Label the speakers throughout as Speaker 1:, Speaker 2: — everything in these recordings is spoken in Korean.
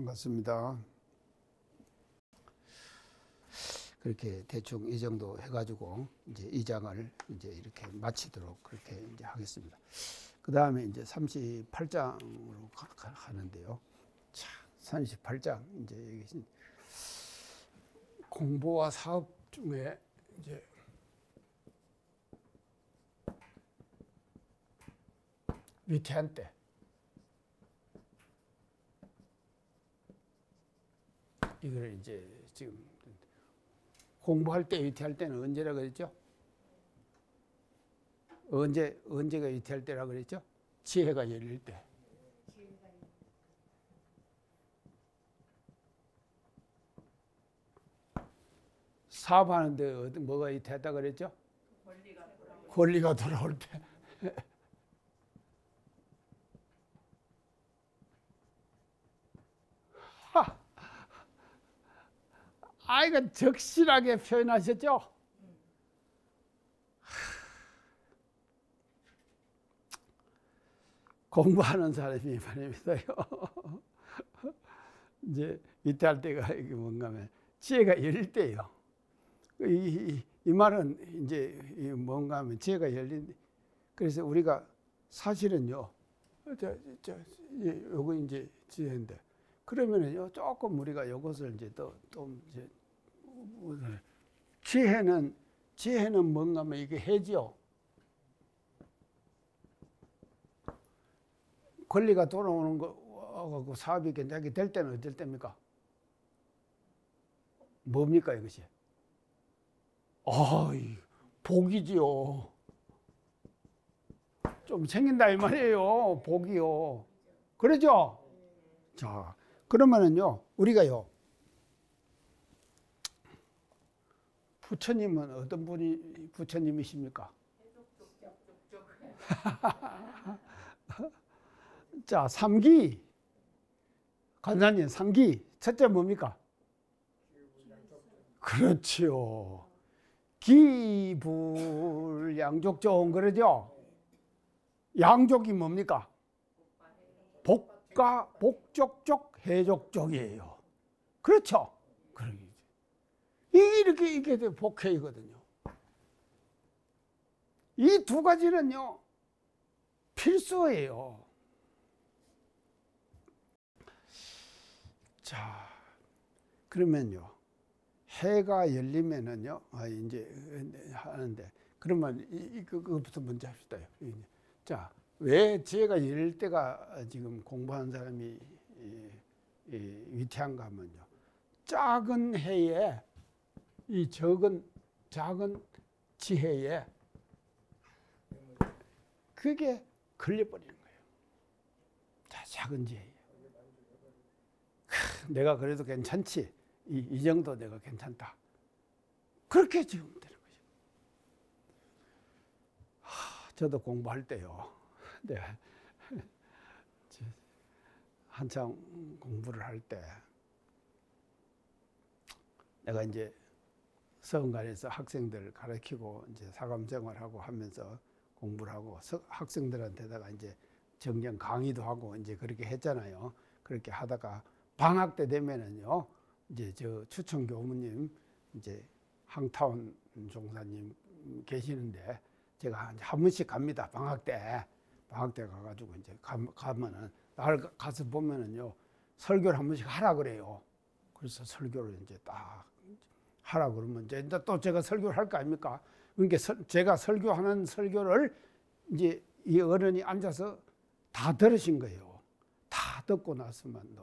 Speaker 1: 반갑습니다. 그렇게 대충 이 정도 해가지고 이제 이 장을 이제 이렇게 마치도록 그렇게 이제 하겠습니다. 그 다음에 이제 38장으로 가는데요. 자, 38장 이제 여기 공부와 사업 중에 이제 위태한 때. 이걸 이제 지금 공부할 때 위태할 때는 언제라 그랬죠? 언제가 위태할 때라 그랬죠? 지혜가 열릴 때. 사업하는데 뭐가 위태하다 그랬죠? 권리가 돌아올 때. 이거 적실하게 표현하셨죠? 공부하는 사람이 말입니다요. 이제 위태할 때가 이게 뭔가 하면 지혜가 열릴 때예요. 이 말은 이제 뭔가 하면 지혜가 열린. 그래서 우리가 사실은요, 요거 이제 지혜인데, 그러면은요, 조금 우리가 이것을 이제 또 이제 지혜는 뭔가 하면 이게 해지요. 권리가 돌아오는 거, 사업이 괜찮게 될 때는 어떨 때입니까? 뭡니까, 이것이? 복이지요. 좀 생긴다 이 말이에요. 복이요. 그러죠? 자, 그러면은요, 우리가요, 부처님은 어떤 분이 부처님이십니까? 자, 3기. 간사님, 3기. 첫째 뭡니까? 그렇지요. 기불양족종, 그러죠? 양족이 뭡니까? 복과 복족족, 해족족이에요. 그렇죠? 이게 복회이거든요. 이 두 가지는요, 필수예요. 자, 그러면요, 해가 열리면은요, 이제 하는데, 그러면 그것부터 먼저 합시다. 자, 왜 지혜가 열릴 때가 지금 공부하는 사람이 위태한가 하면요, 작은 해에 이 작은 지혜에 그게 걸려버리는 거예요. 자, 작은 지혜에. 내가 그래도 괜찮지. 이 정도 내가 괜찮다. 그렇게 지금 되는 거죠. 저도 공부할 때요. 내가 한창 공부를 할 때 내가 이제 서원관에서 학생들 가르치고 이제 사감 생활하고 하면서 공부를 하고 학생들한테다가 이제 정정 강의도 하고 이제 그렇게 했잖아요. 그렇게 하다가 방학 때 되면은요, 이제 저 추천 교무님, 이제 항타원 종사님 계시는데 제가 한 번씩 갑니다. 방학 때 가가지고 이제 가면은 날 가서 보면은요, 설교를 한 번씩 하라 그래요. 그래서 설교를 이제 딱 하라 그러면 이제 또 제가 설교를 할 거 아닙니까? 그러니까 제가 설교하는 설교를 이제 이 어른이 앉아서 다 들으신 거예요. 다 듣고 나서만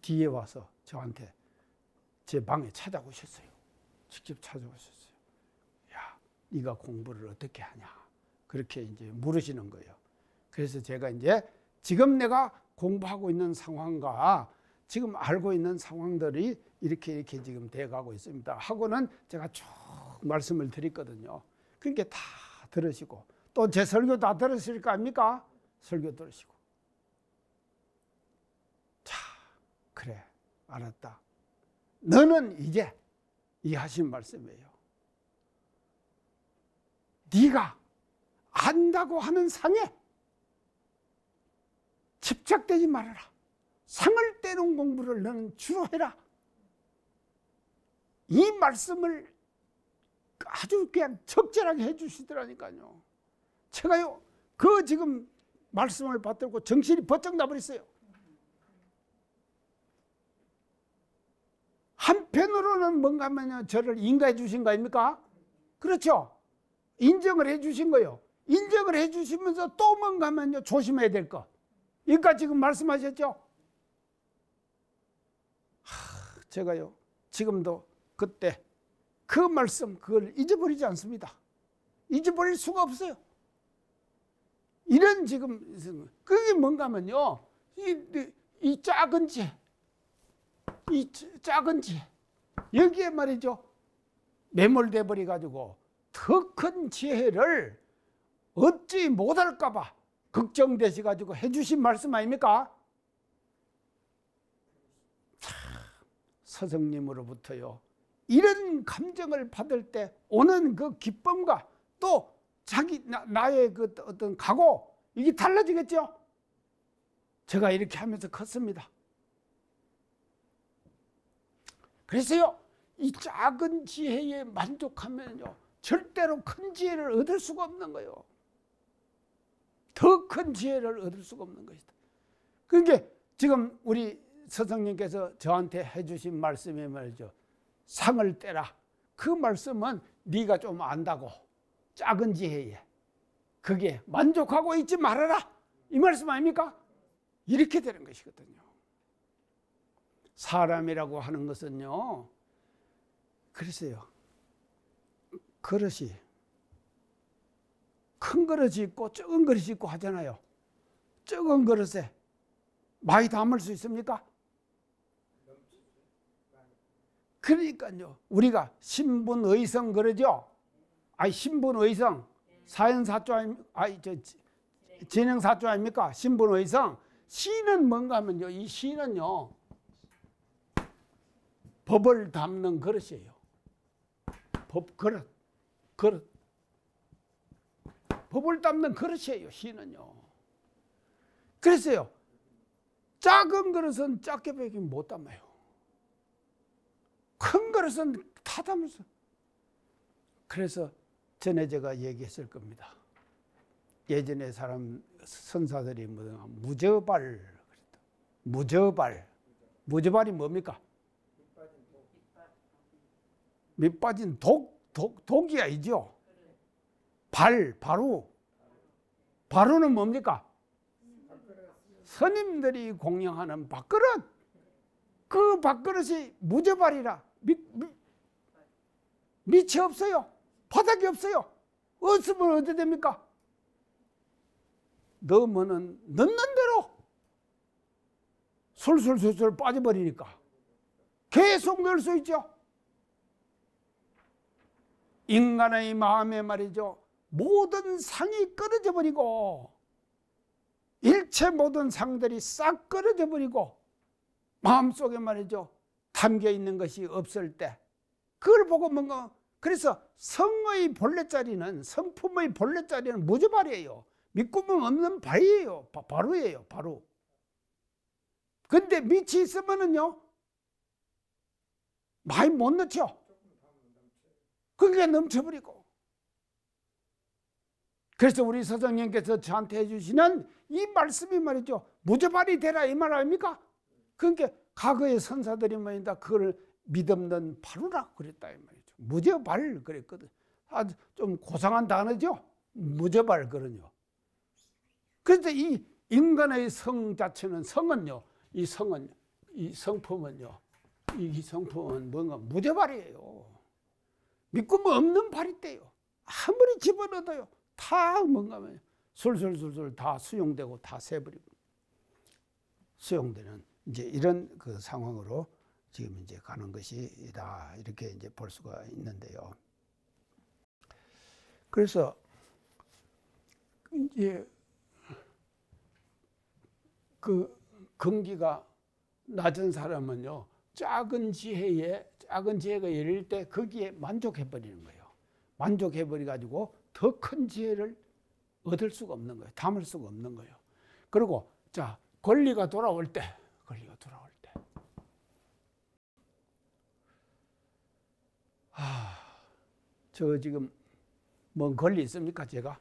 Speaker 1: 뒤에 와서 저한테 제 방에 찾아오셨어요. 직접 찾아오셨어요. 야, 네가 공부를 어떻게 하냐? 그렇게 이제 물으시는 거예요. 그래서 제가 이제 지금 내가 공부하고 있는 상황과 지금 알고 있는 상황들이 이렇게 지금 돼가고 있습니다. 하고는 제가 쭉 말씀을 드렸거든요. 그러니까 다 들으시고 또 제 설교 다 들으실 거 아닙니까? 설교 들으시고. 자, 그래, 알았다. 너는 이제 이 하신 말씀이에요. 네가 안다고 하는 상에 집착되지 말아라. 상을 떼는 공부를 너는 주로 해라. 이 말씀을 아주 그냥 적절하게 해주시더라니까요. 제가요, 그 지금 말씀을 받들고 정신이 번쩍 나버렸어요. 한편으로는 뭔가 하면요, 저를 인가해 주신 거 아닙니까? 그렇죠? 인정을 해 주신 거예요. 인정을 해 주시면서 또 뭔가 하면요, 조심해야 될 거. 그러니까 지금 말씀하셨죠? 제가요, 지금도 그때 그 말씀, 그걸 잊어버리지 않습니다. 잊어버릴 수가 없어요. 이런 지금, 그게 뭔가 하면요, 이 작은 지혜, 이 작은 지혜, 여기에 말이죠, 매몰돼 버려가지고 더 큰 지혜를 얻지 못할까봐 걱정되셔가지고 해주신 말씀 아닙니까? 서성님으로부터요, 이런 감정을 받을 때 오는 그 기쁨과 또 자기 나의 그 어떤 각오, 이게 달라지겠죠. 제가 이렇게 하면서 컸습니다. 그래서요, 이 작은 지혜에 만족하면요, 절대로 큰 지혜를 얻을 수가 없는 거예요. 더 큰 지혜를 얻을 수가 없는 것이다. 그러니까 지금 우리 서성님께서 저한테 해주신 말씀이 말이죠, 상을 떼라. 그 말씀은 네가 좀 안다고, 작은 지혜에 그게 만족하고 있지 말아라, 이 말씀 아닙니까? 이렇게 되는 것이거든요. 사람이라고 하는 것은요, 그래서요, 그릇이 큰 그릇이 있고 적은 그릇이 있고 하잖아요. 적은 그릇에 많이 담을 수 있습니까? 그러니까요, 우리가 신분의성 그러죠. 아니, 신분의성, 사연사조, 진행사조 아닙니까? 신분의성. 시는 뭔가 하면요, 이 시는요, 법을 담는 그릇이에요. 그릇. 법을 담는 그릇이에요, 시는요. 그래서요, 작은 그릇은 작게 밖에 못 담아요. 큰 그릇은 다 담아서. 그래서 전에 제가 얘기했을 겁니다. 예전에 선사들이 무저발 그랬다. 무저발이 뭡니까? 밑 빠진 독이 아니죠. 바루는 뭡니까? 스님들이 공양하는 밥그릇. 그 밥그릇이 무저발이라. 밑이 없어요. 바닥이 없어요. 없으면 어떻게 됩니까? 넣으면은 넣는 대로 술술 빠져버리니까 계속 넣을 수 있죠. 인간의 마음에 말이죠, 모든 상이 끊어져 버리고 일체 모든 상들이 싹 끊어져 버리고 마음속에 말이죠, 담겨 있는 것이 없을 때 그걸 보고 뭔가, 그래서 성의 본래자리는, 성품의 본래자리는 무저발이에요. 밑구멍 없는 바위예요. 바루예요. 바루. 근데 밑이 있으면은요, 많이 못 넣죠. 그게 넘쳐버리고. 그래서 우리 서정님께서 저한테 해주시는 이 말씀이 말이죠, 무저발이 되라, 이 말 아닙니까? 그러니까 과거의 선사들이 말이다, 그걸 믿없는 바루라 그랬다, 이 말이죠. 무저발 그랬거든. 아주 좀 고상한 단어죠. 무저발 그러요. 그런데 이 인간의 성 자체는, 이 성품은요, 이 성품은 뭔가 무저발이에요. 믿고 없는 발이 떼요. 아무리 집어넣어도요, 다 뭔가 술술술술 다 수용되고 다 새버리고 수용되는 이제 이런 그 상황으로 지금 이제 가는 것이다, 이렇게 이제 볼 수가 있는데요. 그래서 이제 그 근기가 낮은 사람은요, 작은 지혜가 열릴 때 거기에 만족해 버리는 거예요. 만족해 버려 가지고 더 큰 지혜를 얻을 수가 없는 거예요. 담을 수가 없는 거예요. 그리고 자, 권리가 돌아올 때 권리가 돌아올 때. 저 지금 뭔 권리 있습니까, 제가?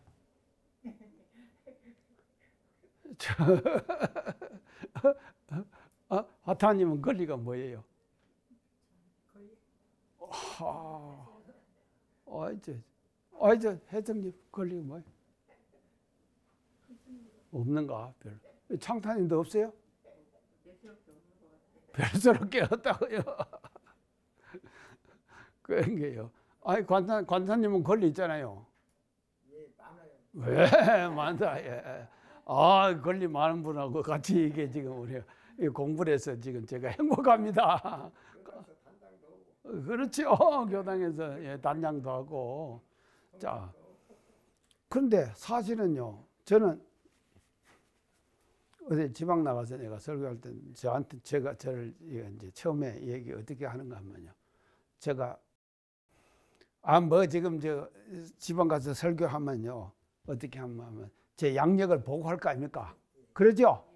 Speaker 1: 하타님은 권리가 뭐예요? 이제 회장님 권리가 뭐예요? 없는가? 창타님도 없어요? 별스럽게 없다고요? 그런 게요. 아니, 관사님은 권리 있잖아요. 왜? 많다. 예. 권리 많은 분하고 같이 이게 지금 우리 공부를 해서 지금 제가 행복합니다. 그렇죠. 교당에서 예, 단장도 하고. 자, 그런데 사실은요, 저는 어디 지방 나가서 내가 설교할 때 저한테 저를 이제 처음에 얘기 어떻게 하는가 하면요, 제가 뭐 지금 저 지방 가서 설교하면요 어떻게 하면 제 양력을 보고 할 거 아닙니까? 그러죠?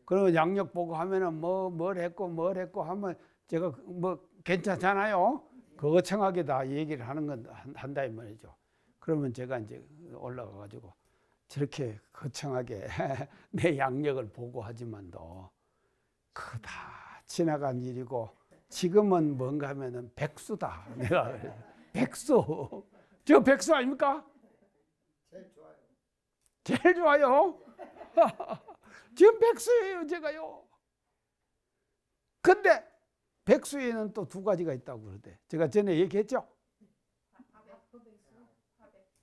Speaker 1: 그러면 양력 보고 하면은 뭘 했고 하면 제가 뭐 괜찮잖아요. 그거 청하게 다 얘기를 하는 건 한다 이 말이죠. 그러면 제가 이제 올라가 가지고 저렇게 거창하게 내 양력을 보고 하지만도 그거 다 지나간 일이고 지금은 뭔가 하면은 백수다. 내가 백수. 저 백수 아닙니까?
Speaker 2: 제일 좋아요.
Speaker 1: 제일 좋아요. 지금 백수예요, 제가요. 근데 백수에는 또 두 가지가 있다고 그러대. 제가 전에 얘기했죠?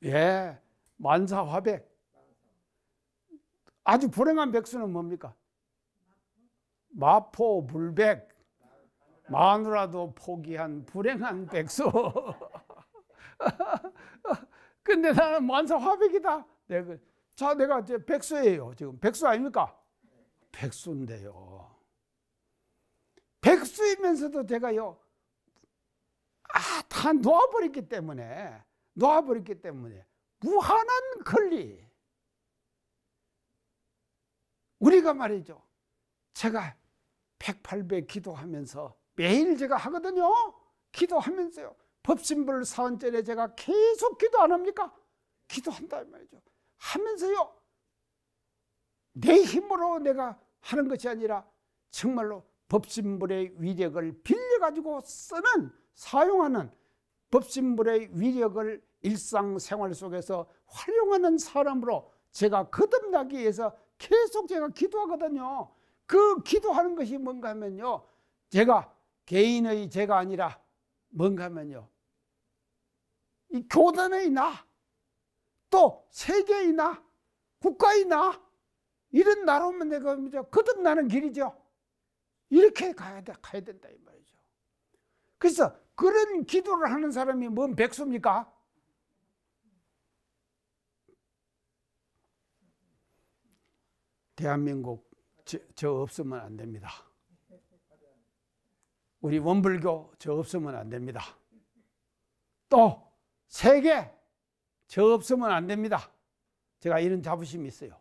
Speaker 1: 예, 만사화백. 아주 불행한 백수는 뭡니까? 마포불백. 마누라도 포기한 불행한 백수. 근데 나는 만사화백이다. 내가 이제 백수예요. 지금 백수 아닙니까? 백수인데요. 백수이면서도 제가요, 다 놓아버렸기 때문에 무한한 권리. 우리가 말이죠, 제가 108배 기도하면서 매일 제가 하거든요. 기도하면서요, 법신불 사원절에 제가 계속 기도 안 합니까? 기도한다 이 말이죠. 하면서요, 내 힘으로 내가 하는 것이 아니라 정말로 법신불의 위력을 빌려가지고 사용하는 법신불의 위력을 일상생활 속에서 활용하는 사람으로 제가 거듭나기 위해서 계속 제가 기도하거든요. 그 기도하는 것이 뭔가 하면요, 제가 개인의 제가 아니라 뭔가 하면요, 이 교단의 나, 또 세계의 나, 국가의 나, 이런 나로면 내가 거듭나는 길이죠. 이렇게 가야 된다 이 말이죠. 그래서 그런 기도를 하는 사람이 뭔 백수입니까? 대한민국 저 없으면 안 됩니다. 우리 원불교 저 없으면 안 됩니다. 또 세계 저 없으면 안 됩니다. 제가 이런 자부심이 있어요.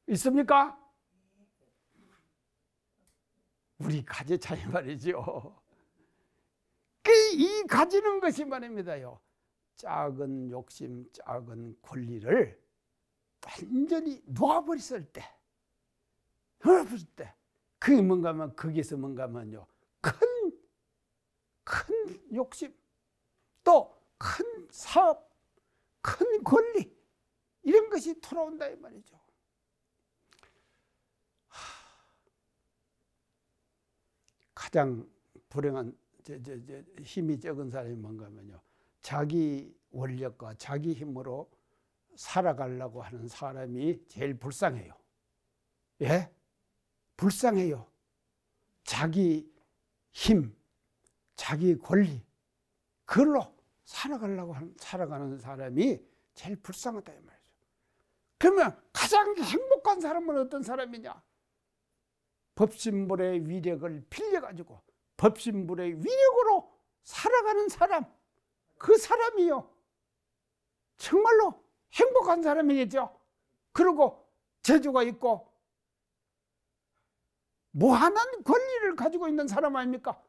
Speaker 1: 있습니까? 우리 가지 차이 말이죠. 이 가지는 것이 말입니다요, 작은 욕심, 작은 권리를 완전히 놓아버렸을 때, 그게 뭔가 하면, 거기서 뭔가 하면요, 큰 욕심, 또 큰 사업, 큰 권리, 이런 것이 돌아온다 이 말이죠. 가장 불행한 힘이 적은 사람이 뭔가 하면요, 자기 원력과 자기 힘으로 살아가려고 하는 사람이 제일 불쌍해요. 예? 불쌍해요. 자기 힘, 자기 권리, 그걸로 살아가는 사람이 제일 불쌍하다 이 말이죠. 그러면 가장 행복한 사람은 어떤 사람이냐? 법신불의 위력을 빌려가지고 법신불의 위력으로 살아가는 사람, 그 사람이요, 정말로 행복한 사람이겠죠. 그리고 재주가 있고 무한한 권리를 가지고 있는 사람 아닙니까?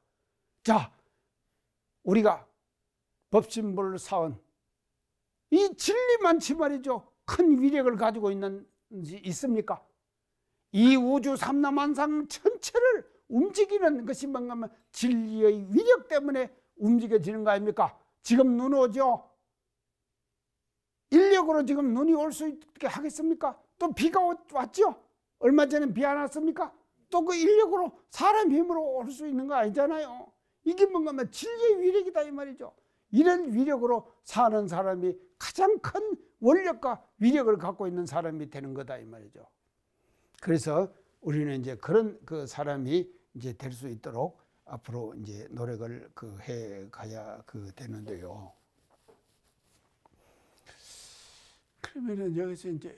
Speaker 1: 자, 우리가 법신부를 사온 이 진리만치 말이죠. 큰 위력을 가지고 있습니까? 이 우주 삼라만상 전체를 움직이는 것이 뭔가 하면 진리의 위력 때문에 움직여지는 거 아닙니까? 지금 눈 오죠? 인력으로 지금 눈이 올 수 있게 하겠습니까? 또 비가 왔죠? 얼마 전에 비 안 왔습니까? 또 그 인력으로 사람 힘으로 올 수 있는 거 아니잖아요. 이게 뭔가 하면 진리의 위력이다 이 말이죠. 이런 위력으로 사는 사람이 가장 큰 원력과 위력을 갖고 있는 사람이 되는 거다 이 말이죠. 그래서 우리는 이제 그런 그 사람이 이제 될 수 있도록 앞으로 이제 노력을 해 가야 되는데요. 그러면은 여기서 이제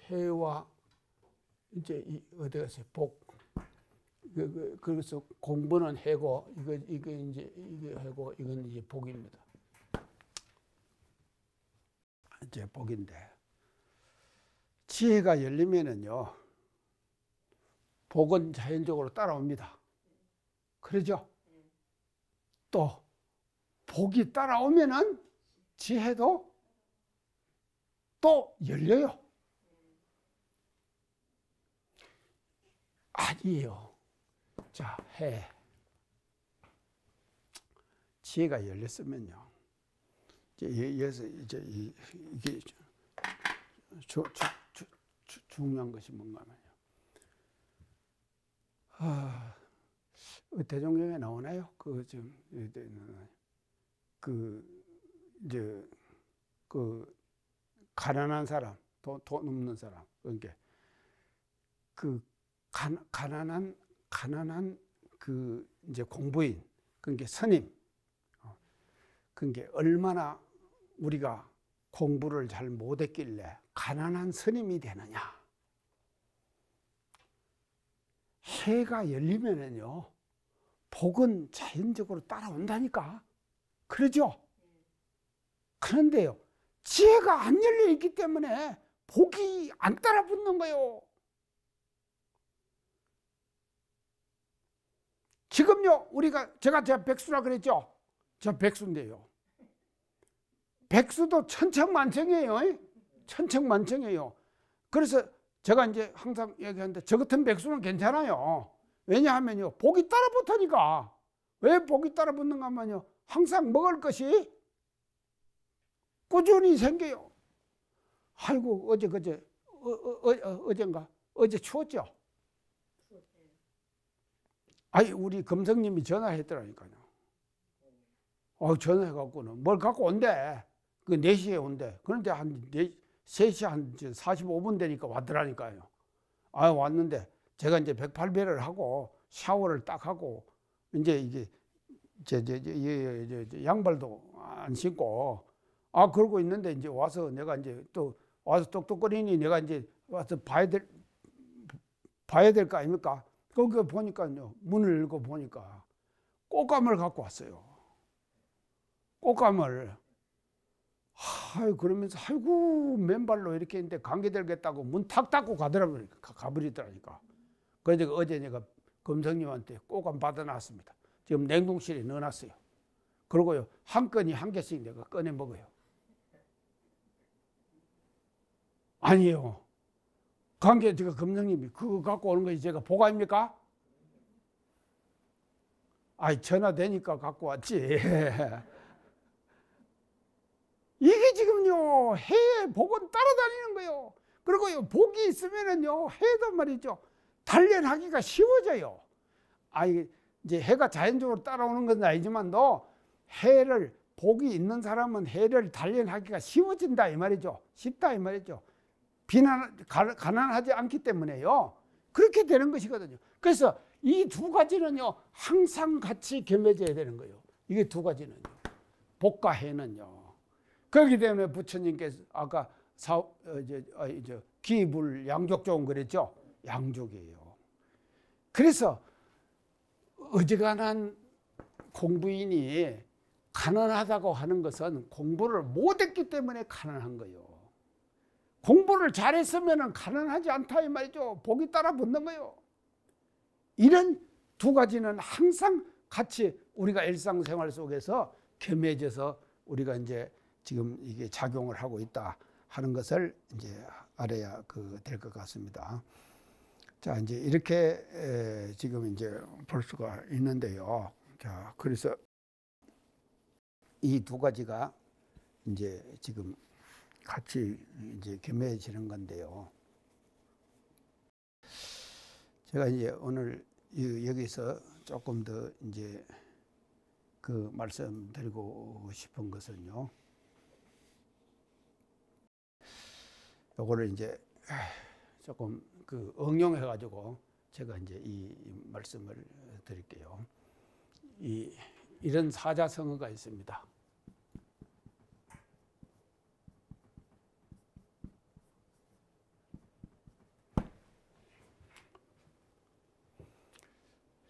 Speaker 1: 해와 이제 어디 가서 복, 그래서 공부는 해고 이거 이제 이게 해고 이건 이제 복입니다. 이제 복인데 지혜가 열리면은요 복은 자연적으로 따라옵니다. 그러죠? 또 복이 따라오면은 지혜도 또 열려요. 아니에요. 자, 지혜가 열렸으면요. 여기서 이제 이게 중요한 것이 뭔가 하면요. 대종경에 나오나요? 가난한 사람, 돈 없는 사람, 그러니까 가난한 이제 공부인, 그러니까 스님, 그러니까 얼마나 우리가 공부를 잘 못했길래 가난한 스님이 되느냐. 해가 열리면은요, 복은 자연적으로 따라온다니까. 그러죠? 그런데요, 지혜가 안 열려 있기 때문에 복이 안 따라 붙는 거예요. 지금요, 제가 백수라 그랬죠? 저 백수인데요. 백수도 천청만청이에요. 천청만청이에요. 그래서 제가 이제 항상 얘기하는데 저 같은 백수는 괜찮아요. 왜냐하면요, 복이 따라 붙으니까. 왜 복이 따라 붙는가 하면요, 항상 먹을 것이 꾸준히 생겨요. 아이고, 어제 추웠죠? 아니, 우리 금성님이 전화했더라니까요. 전화해갖고는 뭘 갖고 온대. 그 4시에 온대. 그런데 한 3시 한 45분 되니까 왔더라니까요. 왔는데 제가 이제 108배를 하고 샤워를 딱 하고 이제 이게 양발도 안 신고 그러고 있는데 이제 와서 내가 이제 또 와서 똑똑거리니 내가 이제 와서 봐야 될 거 아닙니까? 거기 보니까요, 문을 열고 보니까 꽃감을 갖고 왔어요. 꽃감을. 그러면서 아이고 맨발로 이렇게 했는데 감기 들겠다고 문 탁 닫고 가버리더라니까. 그래서 어제 내가 검성님한테 꽃감 받아놨습니다. 지금 냉동실에 넣어놨어요. 그리고요, 한 건이 한 개씩 내가 꺼내 먹어요. 아니에요. 관계 제가 검성님이 그거 갖고 오는 것이 제가 복 아닙니까? 전화 되니까 갖고 왔지. 이게 지금요, 해의 복은 따라다니는 거예요. 그리고요, 복이 있으면은요, 해도 말이죠, 단련하기가 쉬워져요. 이제 해가 자연적으로 따라오는 건 아니지만도 복이 있는 사람은 해를 단련하기가 쉬워진다 이 말이죠. 쉽다 이 말이죠. 가난하지 않기 때문에요. 그렇게 되는 것이거든요. 그래서 이 두 가지는요, 항상 같이 겸해져야 되는 거예요. 이게 두 가지는요. 복과 해는요. 그렇기 때문에 부처님께서 아까 기불 양족종 그랬죠? 양족이에요. 그래서 어지간한 공부인이 가난하다고 하는 것은 공부를 못했기 때문에 가난한 거예요. 공부를 잘했으면 가난하지 않다 이 말이죠. 복이 따라 붙는 거예요. 이런 두 가지는 항상 같이 우리가 일상생활 속에서 겸해져서 우리가 이제 지금 이게 작용을 하고 있다 하는 것을 이제 알아야 될 것 같습니다. 자, 이제 이렇게 지금 이제 볼 수가 있는데요. 자, 그래서 이 두 가지가 이제 지금 같이 이제 겸해지는 건데요. 제가 이제 오늘 여기서 조금 더 이제 말씀드리고 싶은 것은요. 요거를 이제 조금 응용해 가지고 제가 이제 이 말씀을 드릴게요. 이런 사자성어가 있습니다.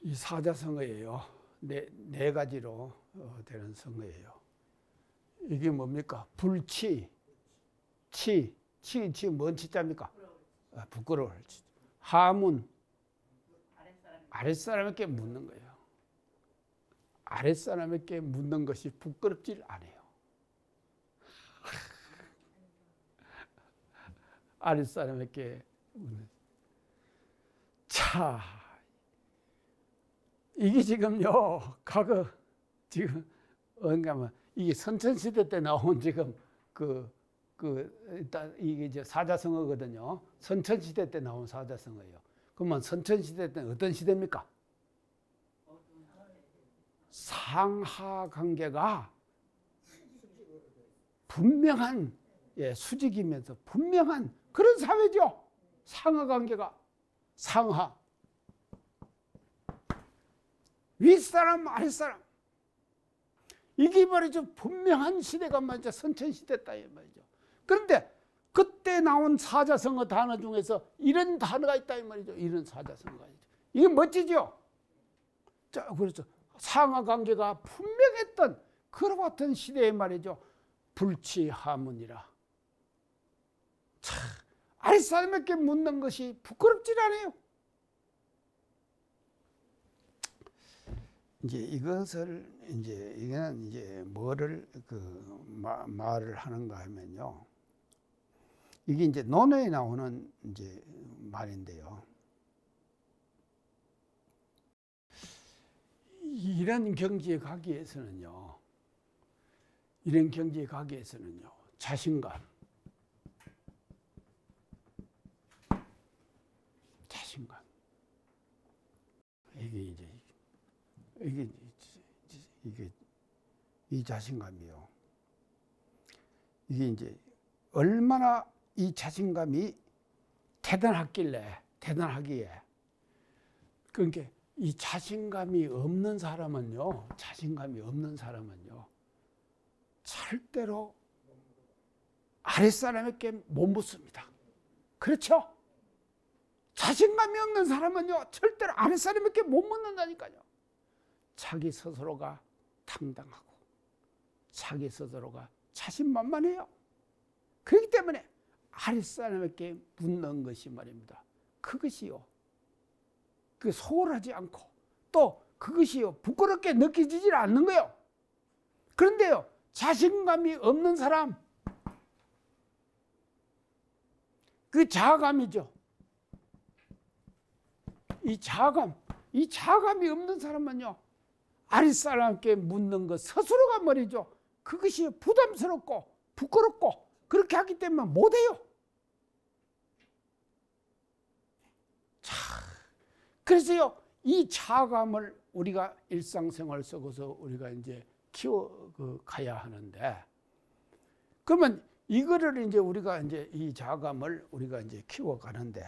Speaker 1: 이 사자성어예요. 네 가지로 되는 성어예요. 이게 뭡니까? 불치, 치 뭔 치자입니까? 부끄러울 치. 하문, 아랫사람에게 묻는 거예요. 아랫사람에게 묻는 것이 부끄럽질 않아요. 아랫사람에게 묻는. 자, 이게 지금요, 지금, 뭔가면, 이게 선천시대 때 나온 지금 일단 이게 이제 사자성어거든요. 선천시대 때 나온 사자성어예요. 그러면 선천시대 때는 어떤 시대입니까? 상하 관계가 분명한, 수직이면서 분명한 그런 사회죠. 상하 관계가. 상하. 윗사람, 아랫사람. 이게 말이죠. 분명한 시대가 말이죠. 선천시대다 이 말이죠. 그런데 그때 나온 사자성어 단어 중에서 이런 단어가 있다 이 말이죠. 이런 사자성어가 있죠. 이게 멋지죠. 자, 그래서 상하 관계가 분명했던 그와 같은 시대에 말이죠. 불치하문이라. 참, 아랫사람에게 묻는 것이 부끄럽질 않아요. 이제 이것을 이거는 이제 뭐를 말을 하는가 하면요. 이게 이제 논어에 나오는 이제 말인데요. 이런 경지에 가기 위해서는요. 자신감. 이게 이 자신감이요. 이게 이제 얼마나 이 자신감이 대단하기에 그러니까 이 자신감이 없는 사람은요. 절대로 아랫사람에게 못 묻습니다. 그렇죠? 자신감이 없는 사람은요. 절대로 아랫사람에게 못 묻는다니까요. 자기 스스로가 당당하고 자기 스스로가 자신만만해요. 그렇기 때문에 아랫사람에게 묻는 것이 말입니다. 그것이요. 소홀하지 않고 또 그것이요. 부끄럽게 느껴지질 않는 거예요. 그런데요. 자신감이 없는 사람 자아감이죠. 이 자아감이 없는 사람은요. 아랫사람께 묻는 것 스스로가 말이죠. 그것이 부담스럽고 부끄럽고 그렇게 하기 때문에 못해요. 자, 그래서요. 이 자아감을 우리가 일상생활 속에서 우리가 이제 키워가야 하는데, 그러면 이거를 이제 우리가 이제 이 자아감을 우리가 이제 키워가는데,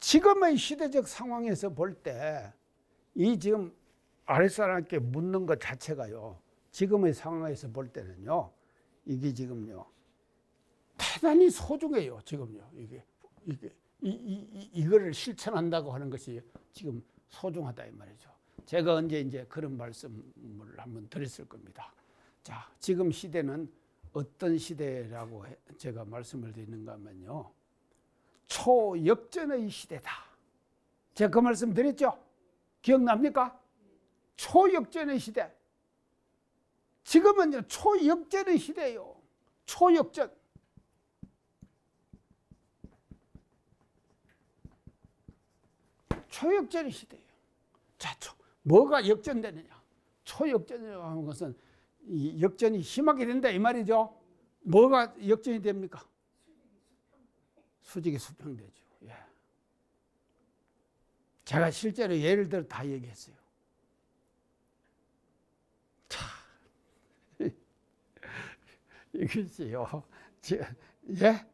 Speaker 1: 지금의 시대적 상황에서 볼 때 이 지금 아랫사람께 묻는 것 자체가요. 지금의 상황에서 볼 때는요. 이게 지금요. 대단히 소중해요. 지금요. 이거를 실천한다고 하는 것이 지금 소중하다 이 말이죠. 제가 언제 이제 그런 말씀을 한번 드렸을 겁니다. 자, 지금 시대는 어떤 시대라고 제가 말씀을 드리는가 하면요. 초역전의 시대다. 제가 그 말씀 드렸죠? 기억납니까? 초역전의 시대. 지금은요, 초역전의 시대예요. 초역전. 초역전의 시대예요. 자, 뭐가 역전되느냐? 초역전이라고 하는 것은 이 역전이 심하게 된다 이 말이죠. 뭐가 역전이 됩니까? 수직이 수평되죠. 예. 제가 실제로 예를 들어 다 얘기했어요. 자, 이것이요. 예?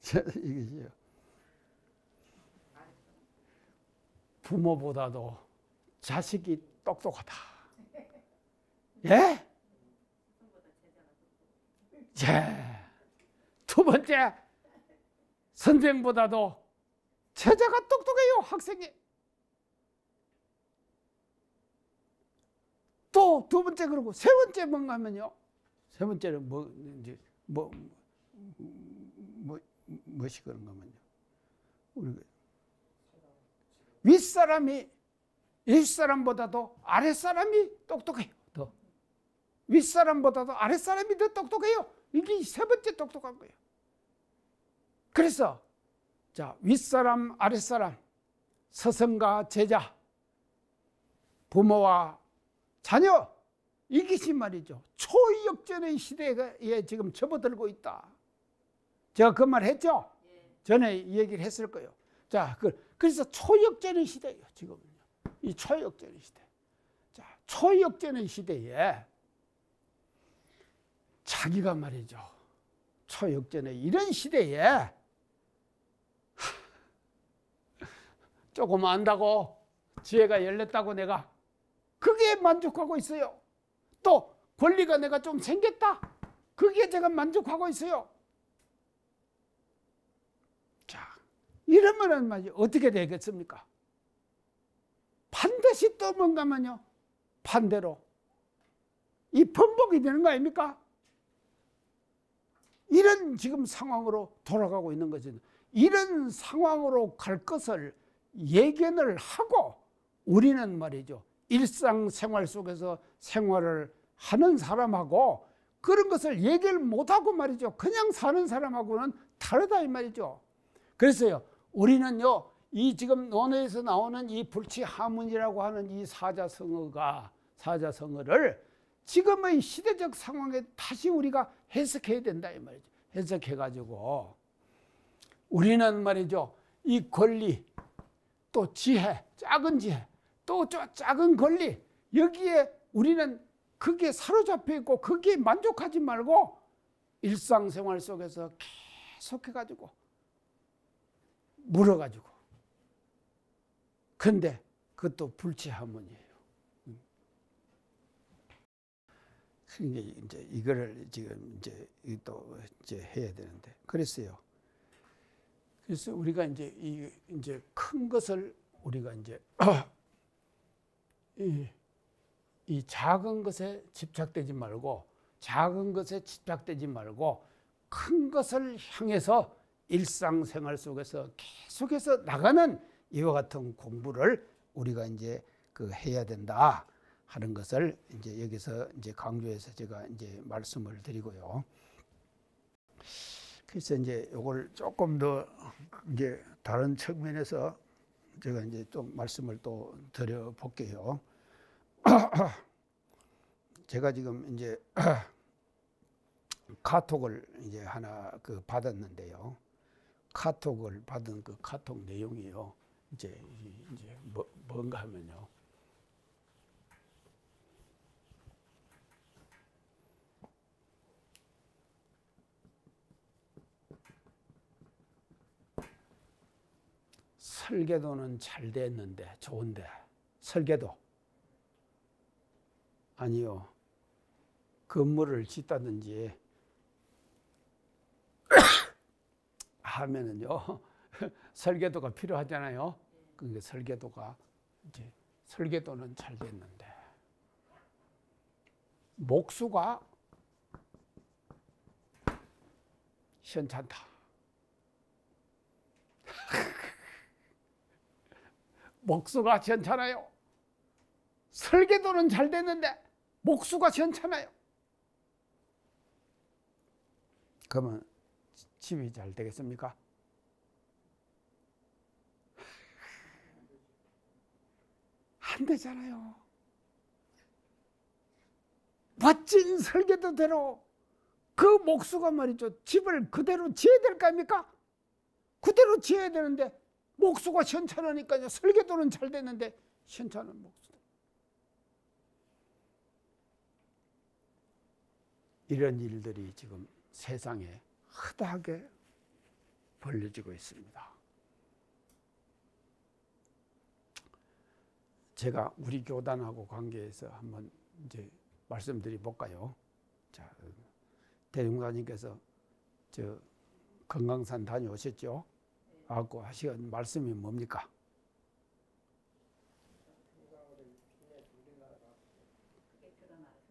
Speaker 1: 이것이요. 부모보다도 자식이 똑똑하다. 예? 예. 두 번째, 선생보다도 제자가 똑똑해요, 학생이. 또 두 번째, 그러고 세 번째 뭔가 하면요. 세 번째는 무엇이 그런가 하면요. 우리 윗사람보다도 아랫사람이 똑똑해요. 더. 윗사람보다도 아랫사람이 더 똑똑해요. 이게 세 번째 똑똑한 거예요. 그래서 자, 윗사람, 아랫사람, 스승과 제자, 부모와 자녀, 이것이 말이죠. 초역전의 시대에 지금 접어들고 있다. 제가 그 말 했죠? 전에 얘기를 했을 거예요. 자, 그래서 초역전의 시대예요, 지금은요. 이 초역전의 시대. 자, 초역전의 시대에 자기가 말이죠. 초역전의 이런 시대에 조금 안다고 지혜가 열렸다고 내가 그게 만족하고 있어요. 또 권리가 내가 좀 생겼다. 그게 제가 만족하고 있어요. 자, 이러면은 말이죠. 어떻게 되겠습니까? 반드시 또 뭔가면요. 반대로 이 번복이 되는 거 아닙니까? 이런 지금 상황으로 돌아가고 있는 거죠. 이런 상황으로 갈 것을 예견을 하고 우리는 말이죠. 일상생활 속에서 생활을 하는 사람하고 그런 것을 얘기를 못하고 말이죠. 그냥 사는 사람하고는 다르다 이 말이죠. 그래서요. 우리는요. 이 지금 논어에서 나오는 이 불치하문이라고 하는 이 사자성어를 지금의 시대적 상황에 다시 우리가 해석해야 된다 이 말이죠. 해석해가지고 우리는 말이죠. 이 권리 또 지혜, 작은 지혜 또 작은 권리 여기에 우리는 그게 사로잡혀 있고 그게 만족하지 말고 일상생활 속에서 계속해가지고 물어가지고 근데 그것도 불치하문이에요. 이제 이거를 지금 또 해야 되는데 그랬어요. 그래서 우리가 이제 큰 것을 우리가 이 작은 것에 집착되지 말고 작은 것에 집착되지 말고 큰 것을 향해서 일상생활 속에서 계속해서 나가는 이와 같은 공부를 우리가 해야 된다 하는 것을 여기서 강조해서 제가 말씀을 드리고요. 그래서 이걸 조금 더 다른 측면에서 제가 좀 말씀을 또 드려 볼게요. 제가 지금 카톡을 하나 받았는데요. 카톡을 받은 그 카톡 내용이요. 뭔가 하면요. 설계도는 잘 됐는데 좋은데 설계도 아니요. 건물을 짓다든지 하면은요. 설계도가 필요하잖아요. 그러니까 설계도는 잘 됐는데 목수가 시원찮다. 목수가 시원찮아요. 설계도는 잘 됐는데 목수가 시원찮아요. 그러면 집이 잘 되겠습니까? 안 되잖아요. 멋진 설계도대로 그 목수가 말이죠. 집을 그대로 지어야 될 거 아닙니까? 그대로 지어야 되는데 목수가 시원찮으니까요. 설계도는 잘 됐는데 시원찮은 목수. 이런 일들이 지금 세상에 허다하게 벌려지고 있습니다. 제가 우리 교단하고 관계해서 한번 이제 말씀드려 볼까요? 자, 대중사님께서 저 금강산 다녀오셨죠? 하고 하시는 말씀이 뭡니까?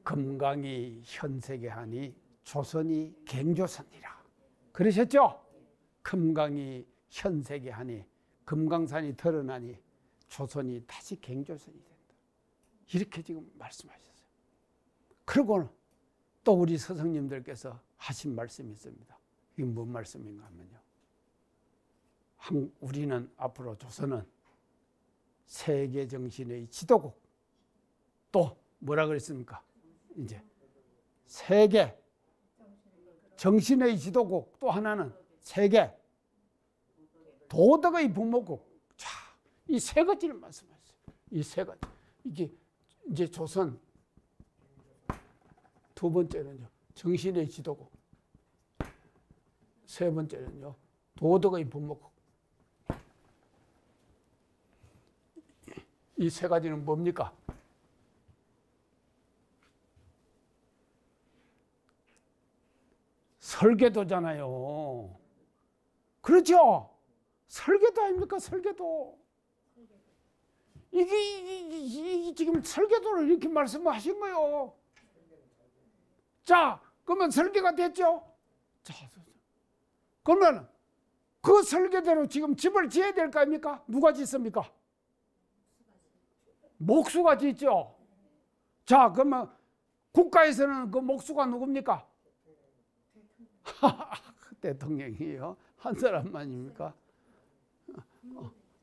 Speaker 1: 금강이 현세계 하니 조선이 갱조선이라 그러셨죠? 금강이 현세계 하니 금강산이 드러나니 조선이 다시 갱조선이 된다. 이렇게 지금 말씀하셨어요. 그리고 또 우리 스승님들께서 하신 말씀이 있습니다. 이게 뭔 말씀인가 하면요. 우리는 앞으로 조선은 세계 정신의 지도국, 또 뭐라 그랬습니까? 이제 세계 정신의 지도국, 또 하나는 세계 도덕의 부모국. 자, 이 세 가지를 말씀하셨어요. 이 세 가지. 이게 이제 조선. 두 번째는요, 정신의 지도국. 세 번째는요, 도덕의 부모국. 이 세 가지는 뭡니까? 설계도잖아요. 그렇죠? 설계도 아닙니까? 설계도. 이게 지금 설계도를 이렇게 말씀하신 거예요. 자, 그러면 설계가 됐죠? 자, 그러면 그 설계대로 지금 집을 지어야 될 거 아닙니까? 누가 짓습니까? 목수가 짓죠? 자, 그러면 국가에서는 그 목수가 누굽니까? 대통령이요? 한 사람만입니까?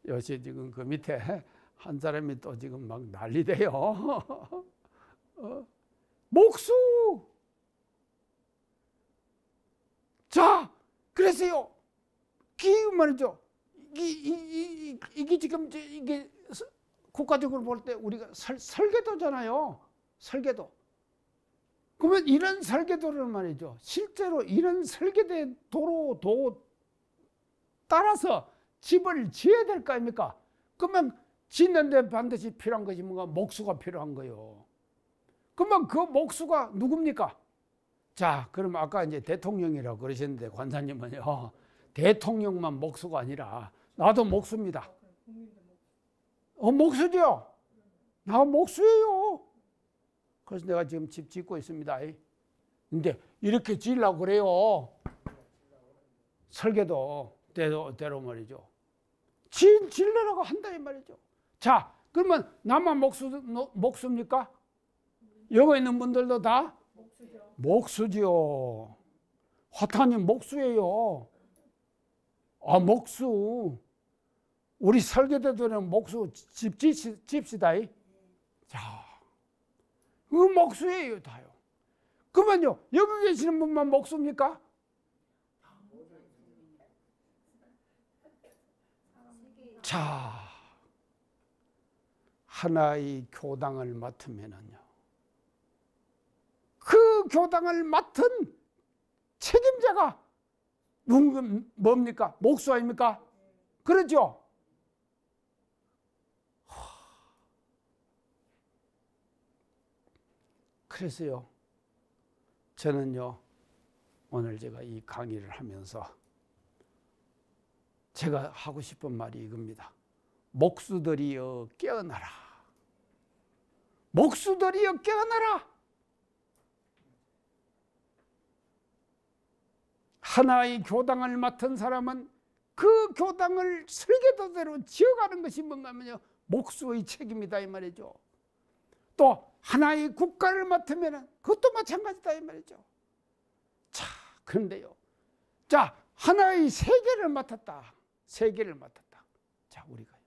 Speaker 1: 요새 지금 그 밑에 한 사람이 또 지금 막 난리돼요. 목수! 자, 그래서요, 그 말이죠. 이게 지금 이게 국가적으로 볼 때 우리가 설계도잖아요. 설계도. 그러면 이런 설계도를 말이죠. 실제로 이런 설계도로 따라서 집을 지어야 될 거 아닙니까? 그러면 짓는데 반드시 필요한 것이 뭔가 목수가 필요한 거예요. 그러면 그 목수가 누굽니까? 자, 그럼 아까 이제 대통령이라고 그러셨는데 관사님은요, 대통령만 목수가 아니라 나도 목수입니다. 목수죠? 나 목수예요. 그래서 내가 지금 집 짓고 있습니다. 근데 이렇게 지으려고 그래요. 설계도 대로 말이죠. 지으려고 한다 이 말이죠. 자, 그러면 나만 목수입니까? 여기 있는 분들도 다? 목수죠. 화타님 목수예요. 아, 목수. 우리 설계도들은 목수 집 짓시다. 자, 그 목수예요, 다요. 그러면요, 여기 계시는 분만 목수입니까? 자, 하나의 교당을 맡으면은요, 그 교당을 맡은 책임자가 뭡니까? 목수 아닙니까? 그렇죠? 그래서요, 저는요, 오늘 제가 이 강의를 하면서 제가 하고 싶은 말이 이겁니다. 목수들이여 깨어나라. 목수들이여 깨어나라. 하나의 교당을 맡은 사람은 그 교당을 설계도대로 지어가는 것이 뭔가 하면요, 목수의 책임이다 이 말이죠. 또 하나의 국가를 맡으면 그것도 마찬가지다 이 말이죠. 자, 그런데요, 자, 하나의 세계를 맡았다. 세계를 맡았다. 자, 우리가요,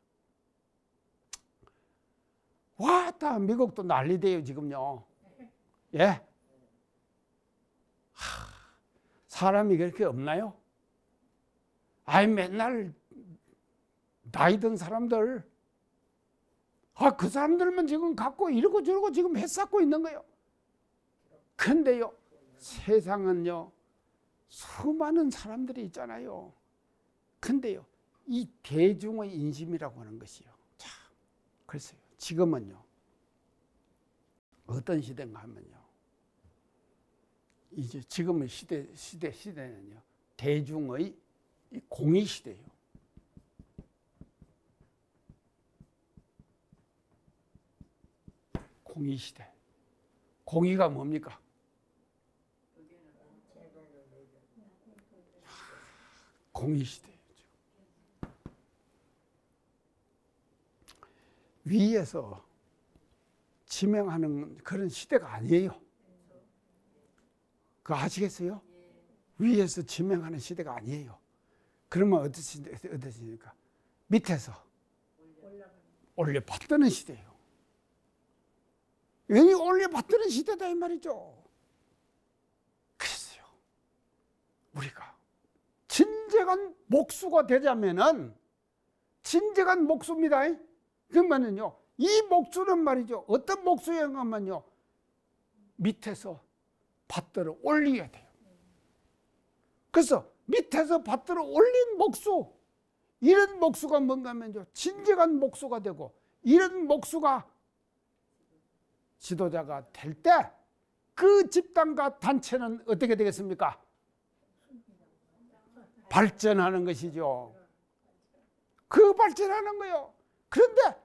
Speaker 1: 왔다 미국도 난리돼요 지금요. 예, 사람이 그렇게 없나요? 아이, 맨날 나이 든 사람들, 그 사람들만 지금 갖고 이러고 저러고 지금 해쌓고 있는 거예요. 근데요, 세상은요, 수많은 사람들이 있잖아요. 근데요, 이 대중의 인심이라고 하는 것이요. 자, 글쎄요, 지금은요, 어떤 시대인가 하면요, 이제 지금의 시대는요, 대중의 공의 시대예요. 공의 시대. 공의가 뭡니까? 공의 시대예요. 위에서 지명하는 그런 시대가 아니에요. 그거 아시겠어요? 위에서 지명하는 시대가 아니에요. 그러면 어떠십니까? 밑에서 올려받드는 시대예요. 왠지 올려받드는 시대다 이 말이죠. 그래서요, 우리가 진정한 목수가 되자면은, 진정한 목수입니다. 그러면은요, 이 목수는 말이죠, 어떤 목수였냐면요, 밑에서 받들어 올려야 돼요. 그래서 밑에서 받들어 올린 목수, 이런 목수가 뭔가 하면요, 진정한 목수가 되고, 이런 목수가 지도자가 될 때 그 집단과 단체는 어떻게 되겠습니까? 발전하는 것이죠. 그 발전하는 거예요. 그런데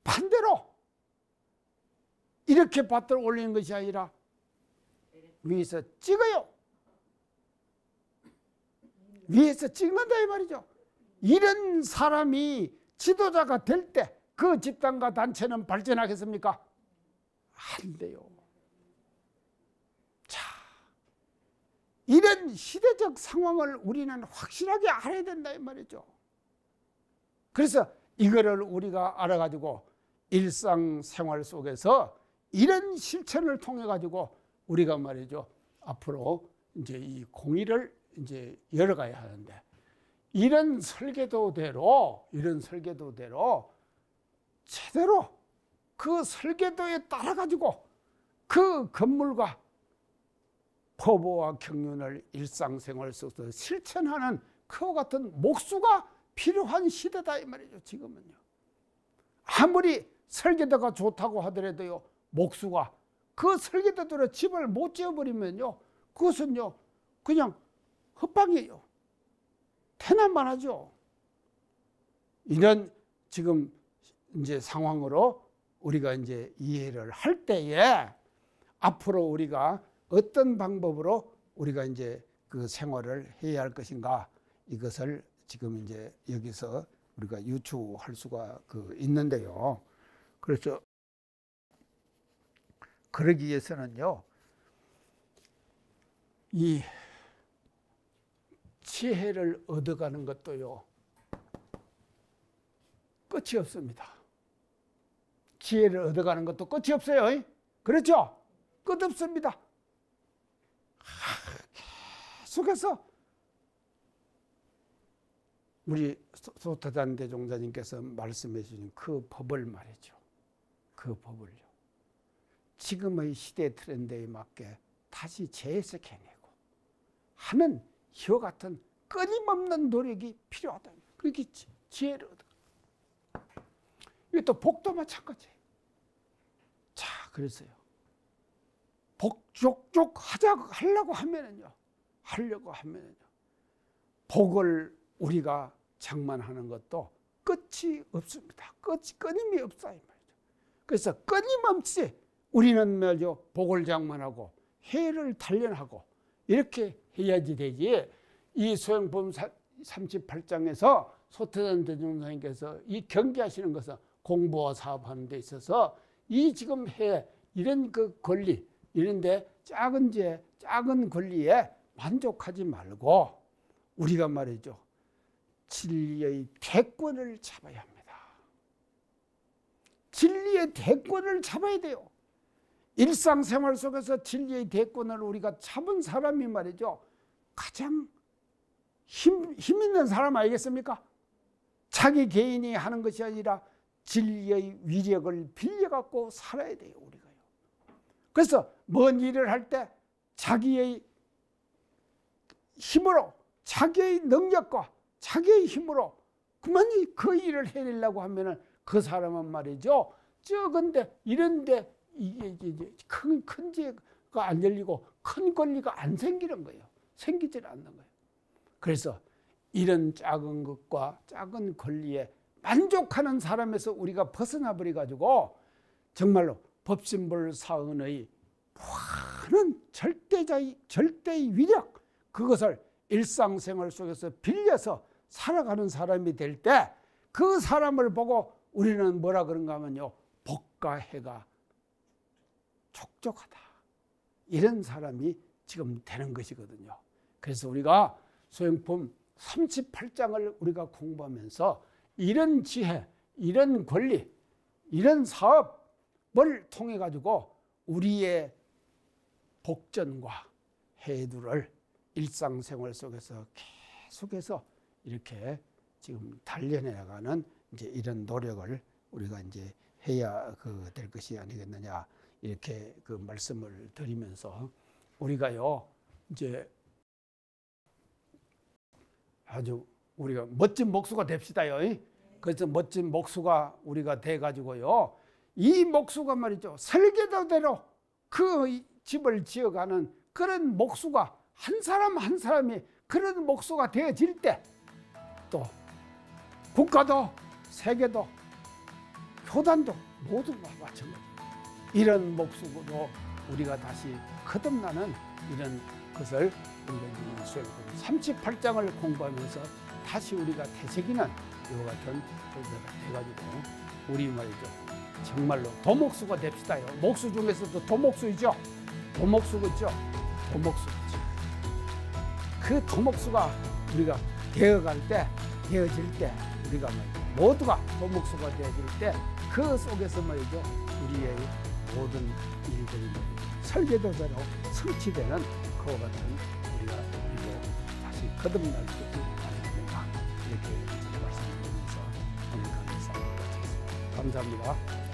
Speaker 1: 반대로 이렇게 받들어 올리는 것이 아니라 위에서 찍어요. 위에서 찍는다 이 말이죠. 이런 사람이 지도자가 될 때 그 집단과 단체는 발전하겠습니까? 안 돼요. 자, 이런 시대적 상황을 우리는 확실하게 알아야 된다 이 말이죠. 그래서 이거를 우리가 알아가지고 일상생활 속에서 이런 실천을 통해 가지고 우리가 말이죠, 앞으로 이제 이 공의를 이제 열어가야 하는데, 이런 설계도대로 제대로 그 설계도에 따라 가지고 그 건물과 포부와 경륜을 일상생활 속에서 실천하는 그와 같은 목수가 필요한 시대다 이 말이죠. 지금은요, 아무리 설계도가 좋다고 하더라도요, 목수가 그 설계도대로 집을 못 지어버리면요, 그것은요 그냥 헛방이에요. 태난만 하죠. 이런 지금 이제 상황으로 우리가 이제 이해를 할 때에 앞으로 우리가 어떤 방법으로 우리가 이제 그 생활을 해야 할 것인가, 이것을 지금 이제 여기서 우리가 유추할 수가 있는데요. 그래서 그러기 위해서는요, 이 지혜를 얻어가는 것도요, 끝이 없습니다. 지혜를 얻어가는 것도 끝이 없어요. 그렇죠? 끝 없습니다. 계속해서 우리 소타단 대종사님께서 말씀해 주신 그 법을 말이죠. 그 법을요, 지금의 시대 트렌드에 맞게 다시 재해석해내고 하는 이와 같은 끊임없는 노력이 필요하다. 그렇게 지혜를 얻어. 이것도 복도 마찬가지예요. 자, 그래서요, 복족족 하려고 하면은요, 복을 우리가 장만하는 것도 끝이 없습니다. 끊임이 없어요, 말이죠. 그래서 끊임없이 우리는 말이죠, 복을 장만하고 해를 단련하고 이렇게 해야지 되지. 이 소형법 38장에서 소태단 대종사님께서 이 경계하시는 것은 공부와 사업하는 데 있어서 이 지금 이런 그 권리, 이런데 작은 권리에 만족하지 말고 우리가 말이죠. 진리의 대권을 잡아야 합니다. 진리의 대권을 잡아야 돼요. 일상생활 속에서 진리의 대권을 우리가 잡은 사람이 말이죠. 가장 힘 있는 사람 아니겠습니까? 자기 개인이 하는 것이 아니라 진리의 위력을 빌려갖고 살아야 돼요. 우리가요. 그래서 뭔 일을 할 때 자기의 힘으로, 자기의 능력과 자기의 힘으로 그만이 그 일을 해내려고 하면은 그 사람은 말이죠. 적은데 이런데 이게 큰 죄가 안 열리고 큰 권리가 안 생기는 거예요. 생기질 않는 거예요. 그래서 이런 작은 것과 작은 권리에 만족하는 사람에서 우리가 벗어나 버려 가지고 정말로 법신불사은의 많은 절대의 위력, 그것을 일상생활 속에서 빌려서 살아가는 사람이 될 때 그 사람을 보고 우리는 뭐라 그런가 하면요, 복과 해가 촉촉하다, 이런 사람이 지금 되는 것이거든요. 그래서 우리가 소형법 38장을 우리가 공부하면서 이런 지혜, 이런 권리, 이런 사업을 통해 가지고 우리의 복전과 해두를 일상생활 속에서 계속해서 이렇게 지금 단련해 나가는 이제 이런 노력을 우리가 이제 해야 될 것이 아니겠느냐, 이렇게 그 말씀을 드리면서 우리가요 이제 아주 우리가 멋진 목수가 됩시다요. 그래서 멋진 목수가 우리가 돼 가지고요, 이 목수가 말이죠, 설계도대로 그 집을 지어가는 그런 목수가 한 사람 한 사람이 그런 목수가 되어질 때 또 국가도 세계도 교단도 모두 마찬가지, 이런 목수로 우리가 다시 거듭나는 이런 것을 우리가 38장을 공부하면서 다시 우리가 되새기는 이와 같은 것들가 돼가지고 우리 말이죠, 정말로 도목수가 됩시다요. 목수 중에서도 도목수이죠. 도목수겠죠. 도목수겠죠. 그 도목수가 우리가 되어질 때 우리가 말이죠, 모두가 도목수가 되어질 때 그 속에서 말이죠, 우리의 모든 일들이 설계도대로 성취되는 그와 같은 우리가 다시 거듭날 수 있겠다, 이렇게 말씀드리면서 오늘 강의 마치겠습니다. 감사합니다.